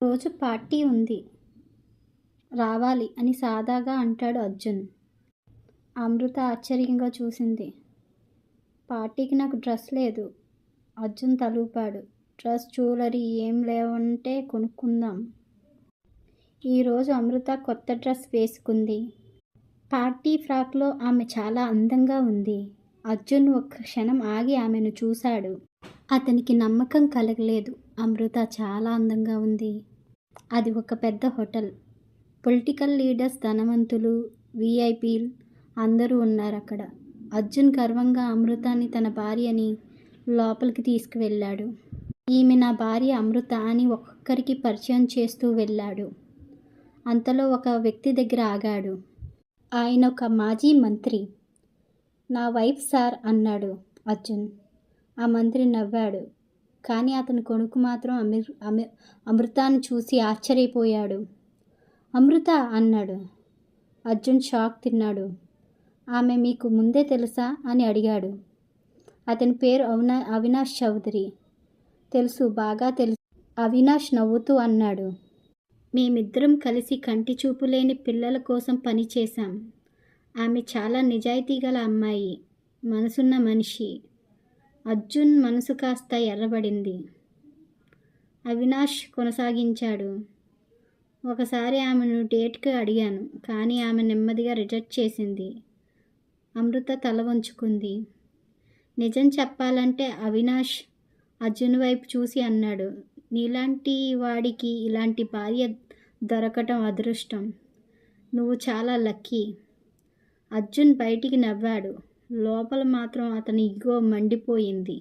రోజు పార్టీ ఉంది, రావాలి అని సాదాగా అంటాడు అర్జున్. అమృత ఆశ్చర్యంగా చూసింది. పార్టీకి నాకు డ్రెస్ లేదు. అర్జున్ తలూపాడు. డ్రెస్, జ్యువెలరీ ఏం లేవంటే కొనుక్కుందాం. ఈరోజు అమృత కొత్త డ్రెస్ వేసుకుంది. పార్టీ ఫ్రాక్లో ఆమె చాలా అందంగా ఉంది. అర్జున్ ఒక్క క్షణం ఆగి ఆమెను చూశాడు. అతనికి నమ్మకం కలగలేదు. అమృత చాలా అందంగా ఉంది. అది ఒక పెద్ద హోటల్. పొలిటికల్ లీడర్స్, ధనవంతులు, విఐపీలు అందరూ ఉన్నారు అక్కడ. అర్జున్ గర్వంగా అమృతాని తన భార్యని లోపలికి తీసుకువెళ్ళాడు. ఈమె నా భార్య అమృత అని ఒక్కొక్కరికి పరిచయం చేస్తూ వెళ్ళాడు. అంతలో ఒక వ్యక్తి దగ్గర ఆగాడు. ఆయన ఒక మాజీ మంత్రి. నా వైఫ్ సార్ అన్నాడు అర్జున్. ఆ మంత్రి నవ్వాడు. కానీ అతని కొడుకు మాత్రం అమృతాన్ని చూసి ఆశ్చర్యపోయాడు. అమృత అన్నాడు. అర్జున్ షాక్ తిన్నాడు. ఆమె మీకు ముందే తెలుసా అని అడిగాడు. అతని పేరు అవినాష్ చౌదరి. తెలుసు, బాగా తెలుసు. అవినాష్ నవ్వుతూ అన్నాడు. మేమిద్దరం కలిసి కంటి చూపు లేని పిల్లల కోసం పనిచేశాం. ఆమె చాలా నిజాయితీ గల అమ్మాయి, మనసున్న మనిషి. అర్జున్ మనసు కాస్త ఎర్రబడింది. అవినాష్ కొనసాగించాడు. ఒకసారి ఆమెను డేట్కి అడిగాను, కానీ ఆమె నెమ్మదిగా రిజెక్ట్ చేసింది. అమృత తల వంచుకుంది. నిజం చెప్పాలంటే అవినాష్ అర్జున్ వైపు చూసి అన్నాడు. నీలాంటి వాడికి ఇలాంటి భార్య దొరకటం అదృష్టం. నువ్వు చాలా లక్కీ. అర్జున్ బయటికి నవ్వాడు. లోపల మాత్రం అతని ఇగో మండిపోయింది.